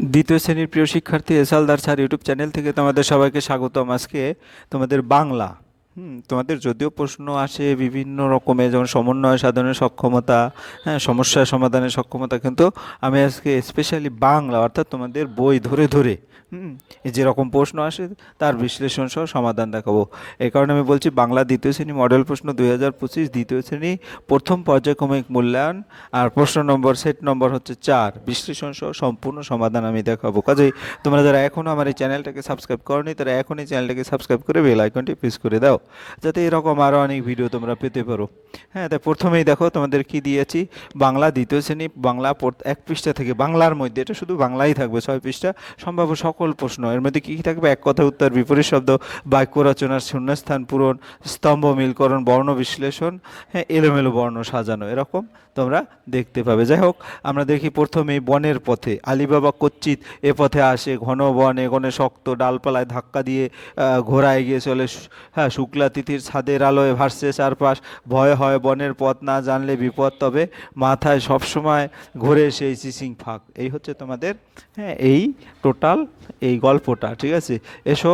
দ্বিতীয় শ্রেণীর প্রিয় শিক্ষার্থী এসালদার স্যার ইউটিউব চ্যানেল থেকে তোমাদের সবাইকে স্বাগতম। আজকে তোমাদের বাংলা তোমাদের যদিও প্রশ্ন আসে বিভিন্ন রকমের, যেমন সমন্বয় সাধনের সক্ষমতা, হ্যাঁ, সমস্যা সমাধানের সক্ষমতা, কিন্তু আমি আজকে স্পেশালি বাংলা অর্থাৎ তোমাদের বই ধরে ধরে এই যেরকম প্রশ্ন আসে তার বিশ্লেষণ সহ সমাধান দেখাবো। এই কারণে আমি বলছি বাংলা দ্বিতীয় শ্রেণী মডেল প্রশ্ন 2025 দ্বিতীয় শ্রেণী প্রথম পর্যায়ক্রমিক মূল্যায়ন, আর প্রশ্ন নম্বর সেট নম্বর হচ্ছে 4, বিশ্লেষণ সহ সম্পূর্ণ সমাধান আমি দেখাবো। কাজেই তোমরা যারা এখনও আমার এই চ্যানেলটাকে সাবস্ক্রাইব করনি তারা এখনই চ্যানেলটাকে সাবস্ক্রাইব করে বেল আইকনটি প্রেস করে দাও, যাতে এরকম আরও অনেক ভিডিও তোমরা পেতে পারো। হ্যাঁ, তাই প্রথমেই দেখো তোমাদের কি দিয়েছি, বাংলা দ্বিতীয় শ্রেণী বাংলা এক পৃষ্ঠা থেকে, বাংলার মধ্যে এটা শুধু বাংলাই থাকবে 6 পৃষ্ঠা, সম্ভাব্য সকল প্রশ্ন। এর মধ্যে কী কী থাকবে? এক কথা উত্তর, বিপরীত শব্দ, বাক্য রচনার শূন্যস্থান পূরণ, স্তম্ভ মিলকরণ, বর্ণ বিশ্লেষণ, হ্যাঁ, এলোমেলো বর্ণ সাজানো, এরকম তোমরা দেখতে পাবে। যাই হোক, আমরা দেখি প্রথমেই বনের পথে। আলিবাবা কচ্চিৎ এ পথে আসে, ঘন বন এগোনে শক্ত, ডালপালায় ধাক্কা দিয়ে ঘোড়া এগিয়ে চলে, হ্যাঁ, শুক্লা তিথির ছাদের আলোয় ভাসছে চারপাশ, ভয় হয় বনের পথ না জানলে বিপদ, তবে মাথায় সবসময় ঘোরে সেই চিচিং ফাঁক। এই হচ্ছে তোমাদের, হ্যাঁ, এই টোটাল এই গল্পটা, ঠিক আছে। এসো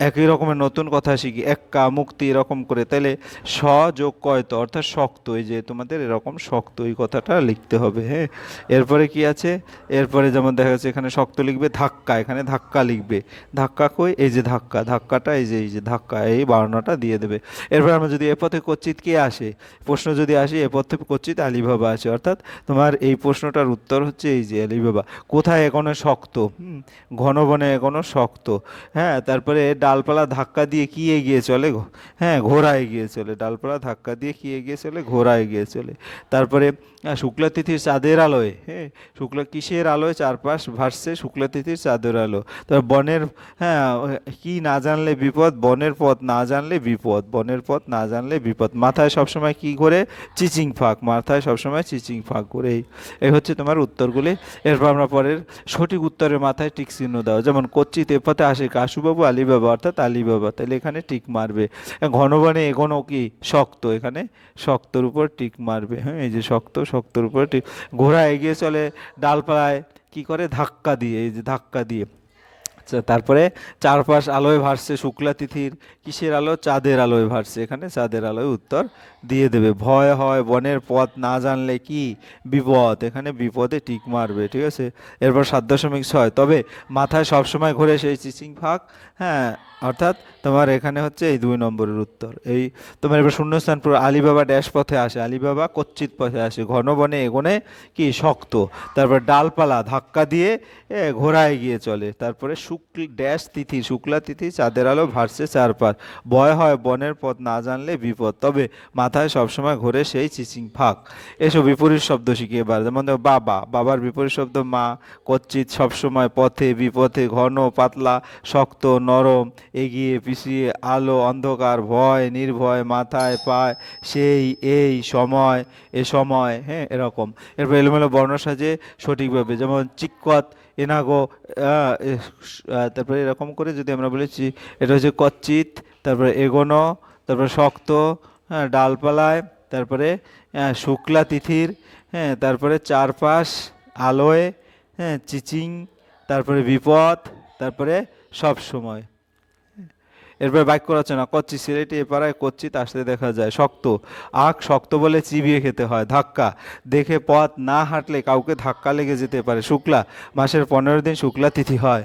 একই রকমের নতুন কথা শিখি, এক্কা মুক্তি এরকম করে, তাহলে স যোগ কয়ত অর্থাৎ শক্ত, এই যে তোমাদের এরকম শক্ত এই কথাটা লিখতে হবে। হ্যাঁ, এরপরে কি আছে? এরপরে যেমন দেখা যাচ্ছে এখানে শক্ত লিখবে, ধাক্কা এখানে ধাক্কা লিখবে, ধাক্কা কই, এই যে ধাক্কা, ধাক্কাটা এই যে ধাক্কা, এই বারণাটা দিয়ে দেবে। এরপর আমরা যদি এ পথে কচ্চিৎ কে আসে, প্রশ্ন যদি আসে এ পথে কচ্চিৎ আলিবাবা আসে, অর্থাৎ তোমার এই প্রশ্নটার উত্তর হচ্ছে এই যে আলিবাবা। কোথায় এগোনো শক্ত, ঘন বনে এগোনো শক্ত, হ্যাঁ। তারপরে ডালপালা ধাক্কা দিয়ে কি এগিয়ে চলে, হ্যাঁ, ঘোড়া এগিয়ে চলে, ডালপালা ধাক্কা দিয়ে কি এগিয়ে চলে, ঘোড়া এগিয়ে চলে। তারপরে শুক্লা তিথির চাঁদের আলোয়, হ্যাঁ, শুক্লা কিসের আলোয় চারপাশ ভাসছে, শুক্লা তিথির চাঁদের আলো। তারপর বনের, হ্যাঁ, কি না জানলে বিপদ, বনের পথ না জানলে বিপদ, বনের পথ না জানলে বিপদ। মাথায় সবসময় কি করে, চিচিং ফাঁক, মাথায় সবসময় চিচিং ফাঁক করে। এই হচ্ছে তোমার উত্তরগুলি। এরপর আমরা পরের সঠিক উত্তরের মাথায় টিক চিহ্ন দাও, যেমন কচ্চিৎ এ পথে আসে কাশুবাবু আলিবাবা অর্থাৎ আলিবাবা, তাহলে এখানে টিক মারবে। ঘন বনে এগোনো কি, শক্ত, এখানে শক্তর উপর টিক মারবে। হ্যাঁ, এই যে শক্ত, শক্তর উপর টিক। ঘোড়া এগিয়ে চলে ডালপালায় কি করে, ধাক্কা দিয়ে, এই যে ধাক্কা দিয়ে। আচ্ছা, তারপরে চারপাশ আলোয় ভাসছে, শুক্লা তিথির কিসের আলো, চাঁদের আলোয় ভাসছে, এখানে চাঁদের আলোয় উত্তর দিয়ে দেবে। ভয় হয় বনের পথ না জানলে কি, বিপদ, এখানে বিপদে টিক মারবে, ঠিক আছে। এরপর 7.6, তবে মাথায় সবসময় ঘোরে সেই চিচিং ফাঁক, হ্যাঁ, অর্থাৎ তোমার এখানে হচ্ছে এই 2 নম্বরের উত্তর। এই তোমার এবার শূন্যস্থান পুরো, আলিবাবা ড্যাশ পথে আসে, আলিবাবা কচ্চিৎ পথে আসে, ঘন বনে এগোনে কি, শক্ত। তারপর ডালপালা ধাক্কা দিয়ে ঘোড়া এগিয়ে চলে। তারপরে ড্যাশ তিথি, শুক্লা তিথি চাঁদের আলো ভাসছে চারপাশ, ভয় হয় বনের পথ না জানলে বিপদ, তবে মাথায় সবসময় ঘোরে সেই চিচিং ফাঁক। এসব বিপরীত শব্দ শিখি এবার, যেমন দেখো বাবা, বাবার বিপরীত শব্দ মা, কচ্চিৎ সবসময়, পথে বিপথে, ঘন পাতলা, শক্ত নরম, এগিয়ে পিছিয়ে, আলো অন্ধকার, ভয় নির্ভয়, মাথায় পায় সেই, এই সময়, এ সময়, হ্যাঁ, এরকম। এরপর এলোমেলো বর্ণ সাজে সঠিকভাবে, যেমন চিক্কত এনাগো, তারপরে এরকম করে যদি আমরা বলেছি, এটা হচ্ছে কচ্চিৎ, তারপরে এগোনো, তারপরে শক্ত, হ্যাঁ, ডালপালায়, তারপরে শুক্লা তিথির, হ্যাঁ, তারপরে চারপাশ আলোয়, হ্যাঁ, চিচিং, তারপরে বিপদ, তারপরে সব সময়। এরপর বাক্য রচনা, কচ্ছি ছেলেটি এ পাড়ায় কচ্ছিৎ আসতে দেখা যায়, শক্ত, আখ শক্ত বলে চিবিয়ে খেতে হয়, ধাক্কা, দেখে পথ না হাঁটলে কাউকে ধাক্কা লেগে যেতে পারে, শুক্লা, মাসের 15 দিন শুক্লা তিথি হয়।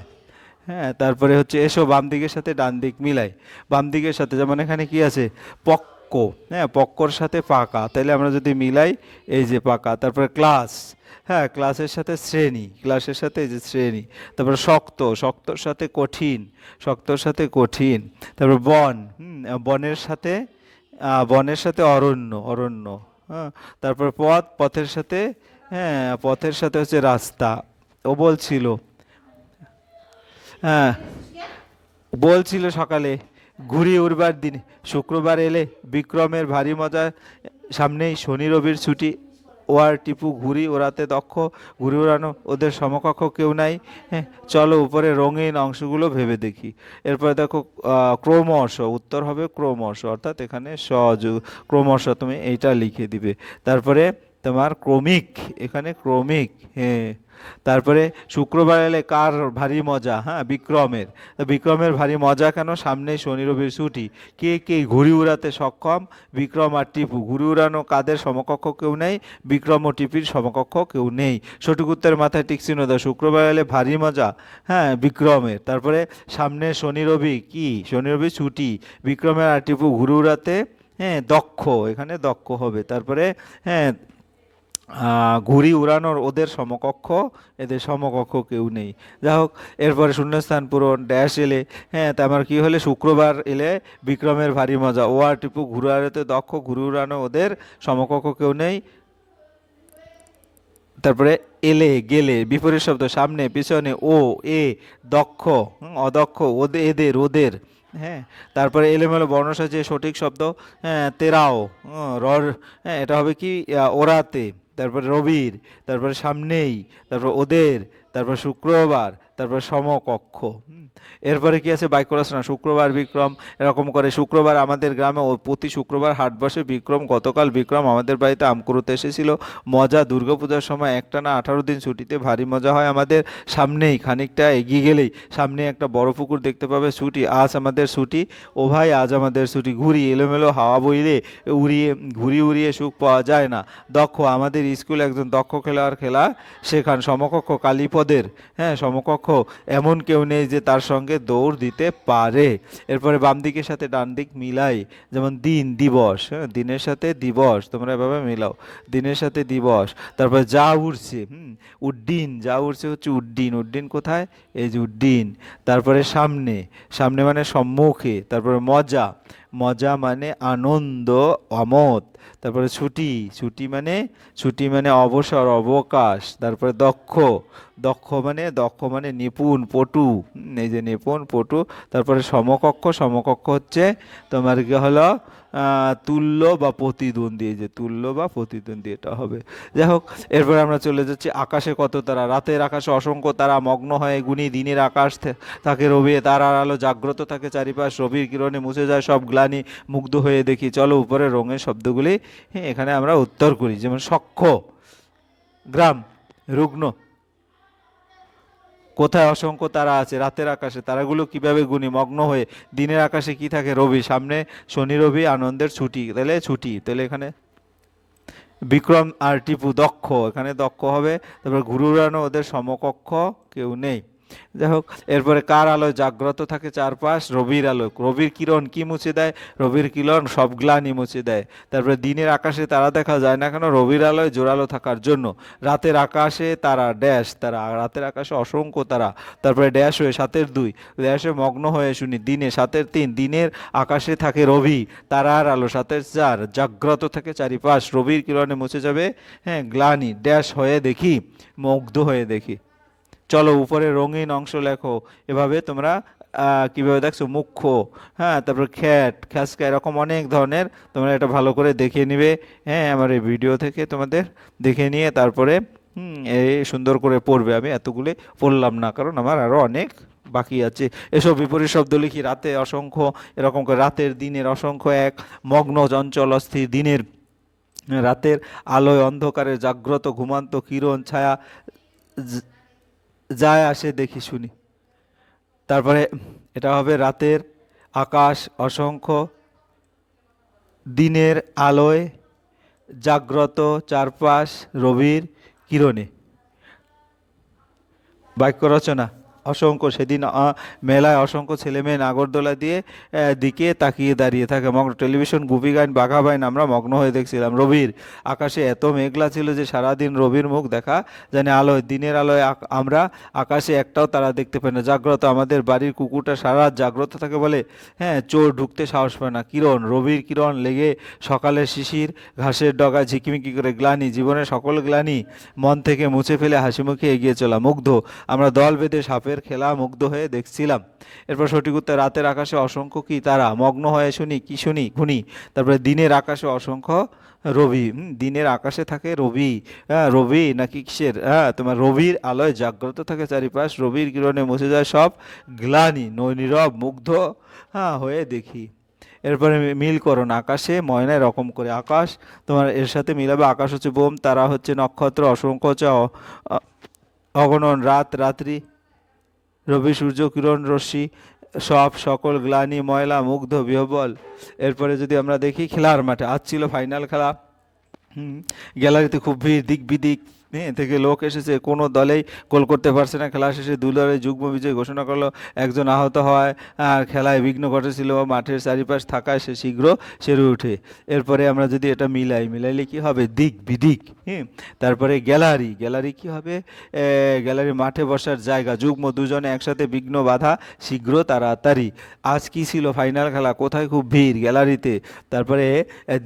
হ্যাঁ, তারপরে হচ্ছে এসো বাম দিকের সাথে ডান দিক মিলাই, বাম দিকের সাথে, যেমন এখানে কি আছে, পক্ক, হ্যাঁ, পক্কর সাথে পাকা, তাহলে আমরা যদি মিলাই, এই যে পাকা। তারপরে ক্লাস, হ্যাঁ, ক্লাসের সাথে শ্রেণী, ক্লাসের সাথে এই যে শ্রেণী। তারপরে শক্ত, শক্তর সাথে কঠিন, শক্তর সাথে কঠিন। তারপর বন, বনের সাথে, বনের সাথে অরণ্য, অরণ্য, হ্যাঁ। তারপর পথ, পথের সাথে, হ্যাঁ, পথের সাথে হচ্ছে রাস্তা। ও বলছিল, হ্যাঁ, বলছিল সকালে ঘুড়ি উড়বার দিন, শুক্রবার এলে বিক্রমের ভারী মজা, সামনেই শনি রবির ছুটি, ও আর টিপু ঘুড়ি ওড়াতে দক্ষ, ঘুড়ি ওড়ানো ওদের সমকক্ষ কেউ নাই, হ্যাঁ, চলো উপরে রঙিন অংশগুলো ভেবে দেখি। এরপরে দেখো ক্রমশ, উত্তর হবে ক্রমশ, অর্থাৎ এখানে ক্রমশ তুমি এইটা লিখে দিবে। তারপরে তোমার ক্রমিক, এখানে ক্রমিক। হ্যাঁ, তারপরে শুক্রবার এলে কার ভারী মজা? হ্যাঁ, বিক্রমের। তো বিক্রমের ভারী মজা কেন? সামনে শনি রবির ছুটি। কে কে ঘুড়ি উড়াতে সক্ষম? বিক্রম আর টিপু। ঘুড়ি উড়ানো কাদের সমকক্ষ কেউ নেই? বিক্রম ও টিপির সমকক্ষ কেউ নেই। সঠিক উত্তরের মাথায় টিক চিহ্ন দাও। শুক্রবার এলে ভারী মজা, হ্যাঁ, বিক্রমের। তারপরে সামনে শনি রবি, কি শনি রবি ছুটি। বিক্রমের আর টিপু ঘুড়ি উড়াতে, হ্যাঁ, দক্ষ, এখানে দক্ষ হবে। তারপরে, হ্যাঁ, ঘুড়ি উড়ানোর ওদের সমকক্ষ, এদের সমকক্ষ কেউ নেই। যাই হোক, এরপরে শূন্যস্থান পূরণ। ড্যাশ এলে, হ্যাঁ, তা আমার কি হলে? শুক্রবার এলে বিক্রমের ভারী মজা। ও আর টিপু ঘুড়ি উড়াতে দক্ষ, ঘুড়ি উড়ানো ওদের সমকক্ষ কেউ নেই। তারপরে এলে গেলে বিপরীত শব্দ, সামনে পিছনে, ও এ দক্ষ, অদক্ষ, ওদের এদের ওদের। হ্যাঁ, তারপরে এলোমেলো বর্ণ সাজিয়ে সঠিক শব্দ, হ্যাঁ, তেরাও, রর, হ্যাঁ, এটা হবে কি? ওরাতে। তারপরে রবির, তারপরে সামনেই, তারপর ওদের, তারপর শুক্রবার, তারপর সমকক্ষ। এরপরে কি আছে? বাক্য রচনা। শুক্রবার বিক্রম এরকম করে। শুক্রবার আমাদের গ্রামে ও প্রতি শুক্রবার হাট বসে। বিক্রম, গতকাল বিক্রম আমাদের বাড়িতে আম কুড়োতে এসেছিল। মজা, দুর্গাপূজার সময় একটানা 18 দিন ছুটিতে ভারী মজা হয় আমাদের। সামনেই, খানিকটা এগিয়ে গেলেই সামনে একটা বড় পুকুর দেখতে পাবে। ছুটি, আজ আমাদের ছুটি। ও ভাই, আজ আমাদের ছুটি। ঘুড়ি, এলোমেলো হাওয়া বইলে উড়িয়ে, ঘুড়ি উড়িয়ে সুখ পাওয়া যায় না। দক্ষ, আমাদের স্কুলে একজন দক্ষ খেলোয়াড় খেলা শেখান। সমকক্ষ, কালীপদের, হ্যাঁ, সমকক্ষ এমন কেউ নেই যে তার সঙ্গে দৌড় দিতে পারে। এরপরে বাম দিকের সাথে ডান দিক মিলাই। যেমন দিন, দিবস, হ্যাঁ, দিনের সাথে দিবস, তোমরা এভাবে মিলাও, দিনের সাথে দিবস। তারপরে যা উড়ছে, উড্ডিন, যা উড়ছে হচ্ছে উড্ডিন। উড্ডিন কোথায়? এই যে উড্ডিন। তারপরে সামনে, সামনে মানে সম্মুখে। তারপরে মজা, মজা মানে আনন্দ, আমোদ। তারপরে ছুটি, ছুটি মানে, ছুটি মানে অবসর, অবকাশ। তারপরে দক্ষ, দক্ষ মানে নিপুণ, পটু, এই যে নিপুণ, পটু। তারপরে সমকক্ষ, সমকক্ষ হচ্ছে তোমার কি হলো? তুল্য বা প্রতিদ্বন্দ্বী, এই যে তুল্য বা প্রতিদ্বন্দ্বী, এটা হবে। যাই হোক, এরপর আমরা চলে যাচ্ছি আকাশে কত তারা। রাতের আকাশে অসংখ্য তারা মগ্ন হয়ে গুণী। দিনের আকাশ থাকে রবি, তারার আলো জাগ্রত থাকে চারিপাশ। রবির কিরণে মুছে যায় সব গ্লানি, মুগ্ধ হয়ে দেখি। চলো উপরে রঙের শব্দগুলি, হ্যাঁ, এখানে আমরা উত্তর করি। যেমন সখ্য, গ্রাম, রুগ্ন। কোথায় অসংখ্য তারা আছে? রাতের আকাশে। তারাগুলো কিভাবে গুনি? মগ্ন হয়ে। দিনের আকাশে কি থাকে? রবি, সামনে শনি রবি, আনন্দের ছুটি, তাহলে ছুটি। তাহলে এখানে বিক্রম আর টিপু দক্ষ, এখানে দক্ষ হবে। তারপর ঘুরে উড়ানো ওদের সমকক্ষ কেউ নেই। যাই হোক, এরপরে কার আলোয় জাগ্রত থাকে চারপাশ? রবির আলো। রবির কিরণ কি মুছে দেয়? রবির কিরণ সব গ্লানি মুছে দেয়। তারপরে দিনের আকাশে তারা দেখা যায় না কেন? রবির আলোয় জোরালো থাকার জন্য। রাতের আকাশে তারা, ড্যাশ তারা, রাতের আকাশে অসংখ্য তারা। তারপরে ড্যাশ হয়ে 7-এর 2, ড্যাশে মগ্ন হয়ে শুনি। দিনে 7-এর 3, দিনের আকাশে থাকে রবি, তারার আলো। 7-এর 4, জাগ্রত থাকে চারিপাশ, রবির কিরণে মুছে যাবে, হ্যাঁ, গ্লানি। ড্যাশ হয়ে দেখি, মুগ্ধ হয়ে দেখি। চলো উপরে রঙিন অংশ লেখো। এভাবে তোমরা কিভাবে দেখছো? মুখ্য, হ্যাঁ, তারপর খ্যাট, খ্যাসকা, এরকম অনেক ধরনের তোমরা এটা ভালো করে দেখে নিবে। হ্যাঁ, আমার এই ভিডিও থেকে তোমাদের দেখে নিয়ে তারপরে এই সুন্দর করে পড়বে। আমি এতগুলি পড়লাম না, কারণ আমার আরও অনেক বাকি আছে। এসব বিপরীত শব্দ লিখি। রাতে অসংখ্য, এরকম করে রাতের, দিনের অসংখ্য এক, মগ্ন, চঞ্চল, অস্থির। দিনের, রাতের আলোয় অন্ধকারে জাগ্রত, ঘুমান্ত, কিরণ, ছায়া, যায় আসে দেখি শুনি। তারপরে এটা হবে রাতের আকাশ অসংখ্য, দিনের আলোয় জাগ্রত চারপাশ, রবির কিরণে। বাক্য রচনা। অসংখ্য, সেদিন মেলায় অসংখ্য ছেলেমেয়ে নাগরদোলা দিয়ে দিকে তাকিয়ে দাঁড়িয়ে থাকে। মগ্ন, টেলিভিশন, গুপি গাইন, বাঘা বাইন আমরা মগ্ন হয়ে দেখছিলাম। রবির, আকাশে এত মেঘলা ছিল যে সারাদিন রবির মুখ দেখা জানে আলোয়। দিনের আলোয় আমরা আকাশে একটাও তারা দেখতে পাই না। জাগ্রত, আমাদের বাড়ির কুকুরটা সারা রাত জাগ্রত থাকে বলে, হ্যাঁ, চোর ঢুকতে সাহস পায় না। কিরণ, রবির কিরণ লেগে সকালের শিশির ঘাসের ডগায় ঝিকিমিকি করে। গ্লানি, জীবনের সকল গ্লানি মন থেকে মুছে ফেলে হাসি মুখে এগিয়ে চলা। মুগ্ধ, আমরা দল বেঁধে সাপের খেলা মুগ্ধ হয়ে দেখছিলাম। এরপর সঠিক উত্তর। রাতের আকাশে অসংখ্য কি তারা, মগ্ন হয়ে শুনি, কি শুনি? ঘুনি। তারপরে দিনের আকাশে অসংখ্য রবি, দিনের আকাশে থাকে রবি, হ্যাঁ, রবি নাকি কিসের? হ্যাঁ, তোমার রবির আলোয় জাগ্রত থাকে চারিপাশ, রবির কিরণে মুছে যায় সব গ্লানি, নীরব মুগ্ধ, হ্যাঁ, হয়ে দেখি। এরপরে মিলকরণ, আকাশে ময়না এরকম করে আকাশ, তোমার এর সাথে মিলাবে আকাশ হচ্ছে বোম, তারা হচ্ছে নক্ষত্র, অসংখ্য হচ্ছে অগণন, রাত রাত্রি, রবি সূর্য কিরণ রশ্মি, সব সকল গ্লানি ময়লা মুগ্ধ বিহবল। এরপরে যদি আমরা দেখি খেলার মাঠে, আজ ছিল ফাইনাল খেলা। গ্যালারিতে খুব ভিড়, দিক বিদিক থেকে লোক এসেছে, কোনো দলেই গোল করতে পারছে না। খেলা শেষে দুই দলের যুগ্ম বিজয় ঘোষণা করলো। একজন আহত হয়, আর খেলায় বিঘ্ন ঘটেছিল, মাঠের চারিপাশ থাকায় সে শীঘ্র সেরে ওঠে। এরপরে আমরা যদি এটা মিলাইলে কি হবে, দিক বিদিক। তারপরে গ্যালারি, গ্যালারি কি হবে, গ্যালারি মাঠে বসার জায়গা, যুগ্ম দুজনে একসাথে, বিঘ্ন বাধা শীঘ্র তাড়াতাড়ি। আজ কি ছিল ফাইনাল খেলা, কোথায় খুব ভিড়, গ্যালারিতে। তারপরে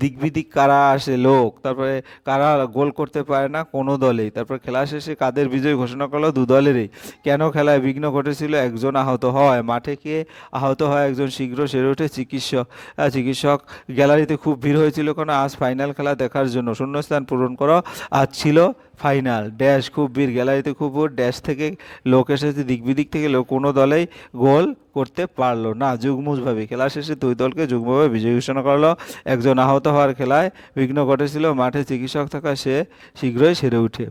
দিক বিদিক কারা আসে লোক, তারপরে কারা গোল করতে পারে না কোনো দলেই। তারপর খেলা শেষে কাদের বিজয় ঘোষণা করলো, দু দলেরই। কেন খেলায় বিঘ্ন ঘটেছিল, একজন আহত হয়। মাঠে কে আহত হয়, একজন শীঘ্র সেরে ওঠে, চিকিৎসক। চিকিৎসক। গ্যালারিতে খুব ভিড় হয়েছিল কেন, আজ ফাইনাল খেলা দেখার জন্য। শূন্যস্থান পূরণ করো, আজ ছিল ফাইনাল। ড্যাশ খুব ভিড়, গ্যালারিতে খুব ভিড়, ড্যাশ থেকে লোক এসেছে, দিক বিদিক থেকে লোক, কোনো দলেই গোল করতে পারলো না। যুগ্মভাবে খেলা শেষে দুই দলকে যুগ্মভাবে বিজয়ী ঘোষণা করলো। একজন আহত হওয়ার খেলায় বিঘ্ন ঘটেছিল, মাঠে চিকিৎসক থাকা সে শীঘ্রই সেরে উঠে।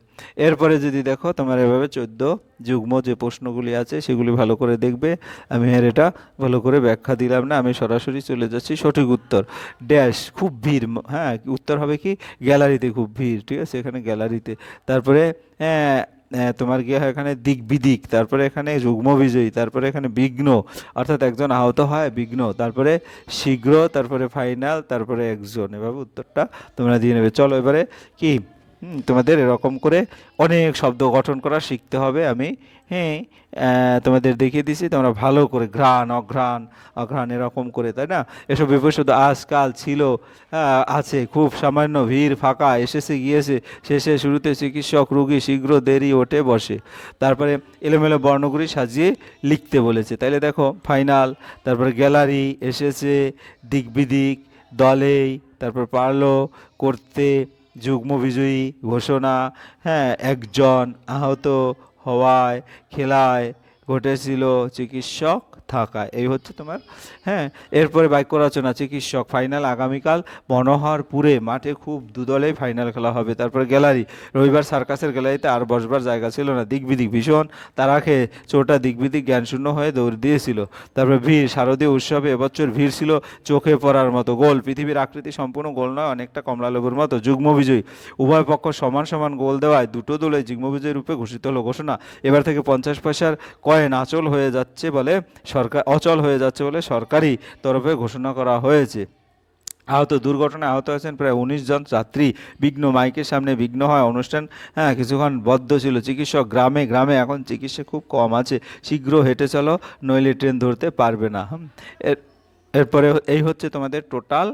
এরপরে যদি দেখো তোমার এভাবে 14 যুগ্ম যে প্রশ্নগুলি আছে সেগুলি ভালো করে দেখবে। আমি আর এটা ভালো করে ব্যাখ্যা দিলাম না, আমি সরাসরি চলে যাচ্ছি সঠিক উত্তর। ড্যাশ খুব ভিড়, হ্যাঁ উত্তর হবে কি, গ্যালারিতে খুব ভিড়, ঠিক আছে, এখানে গ্যালারিতে। তারপরে তোমার গিয়ে হয় এখানে দিক বিদিক, তারপরে এখানে যুগ্ম বিজয়ী, তারপরে এখানে বিঘ্ন, অর্থাৎ একজন আহত হয়, বিঘ্ন, তারপরে শীঘ্র, তারপরে ফাইনাল, তারপরে একজন। এভাবে উত্তরটা তোমরা দিয়ে নেবে। চলো এবারে কি তোমাদের এরকম করে অনেক শব্দ গঠন করা শিখতে হবে। আমি তোমাদের দেখিয়ে দিছি, তোমরা ভালো করে ঘ্রাণ অঘ্রাণ অঘ্রাণ এরকম করে, তাই না। এসব বিপদ আজকাল ছিল, আছে, খুব সামান্য, ভিড়, ফাঁকা, এসেছে গিয়েছে, শেষে শুরুতে, চিকিৎসক, রুগী, শীঘ্র, দেরি, ওঠে, বসে। তারপরে এলোমেলো বর্ণগুলি সাজিয়ে লিখতে বলেছে। তাইলে দেখো ফাইনাল, তারপরে গ্যালারি, এসেছে, দিক বিদিক, দলেই, তারপর পারলো, করতে, যুগ্ম বিজয়ী ঘোষণা, একজন আহত হওয়ায়, খেলায় ঘটেছিল, চিকিৎসক থাকায়। এই হচ্ছে তোমার এরপরে বাক্য রচনা, চিকিৎসক, ফাইনাল আগামীকাল মনোহরপুরে, মাঠে খুব দুদলেই ফাইনাল খেলা হবে। তারপরে গ্যালারি, রবিবার সার্কাসের গ্যালারিতে আর বসবার জায়গা ছিল না। দিকবিদিক, ভীষণ তারা খেয়ে চোরটা দিকবিদিক জ্ঞানশূন্য হয়ে দৌড় দিয়েছিল। তারপরে ভিড়, শারদীয় উৎসবে এবছর ভিড় ছিল চোখে পড়ার মতো। গোল, পৃথিবীর আকৃতি সম্পূর্ণ গোল নয়, অনেকটা কমলালেবুর মতো। যুগ্ম বিজয়ী, উভয় পক্ষ সমান সমান গোল দেওয়ায় দুটো দলে যুগ্ম বিজয়ী রূপে ঘোষিত হলো। ঘোষণা, এবার থেকে 50 পয়সার কয়েন অচল হয়ে যাচ্ছে বলে সরকারি তরফে ঘোষণা করা হয়েছে। আহত, দুর্ঘটনায় আহত হয়েছেন প্রায় 19 জন যাত্রী। বিঘ্ন, মাইকের সামনে বিঘ্ন হয় অনুষ্ঠান, কিছুক্ষণ বদ্ধ ছিল। চিকিৎসক, গ্রামে গ্রামে এখন চিকিৎসা খুব কম আছে, শীঘ্র হেঁটে চলো, নইলে ট্রেন ধরতে পারবে না। এরপরে এই হচ্ছে তোমাদের টোটাল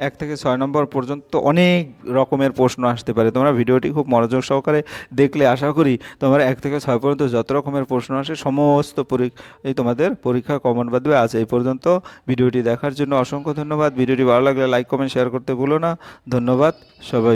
1 থেকে 6 নম্বর পর্যন্ত অনেক রকমের প্রশ্ন আসতে পারে। তোমরা ভিডিওটি খুব মনোযোগ সহকারে দেখলে আশা করি তোমরা 1 থেকে 6 পর্যন্ত যত রকমের প্রশ্ন আসে সমস্ত এই তোমাদের পরীক্ষা কমন বাদবে আছে। এই পর্যন্ত ভিডিওটি দেখার জন্য অসংখ্য ধন্যবাদ। ভিডিওটি ভালো লাগলে লাইক কমেন্ট শেয়ার করতে ভুলো না। ধন্যবাদ সবাই।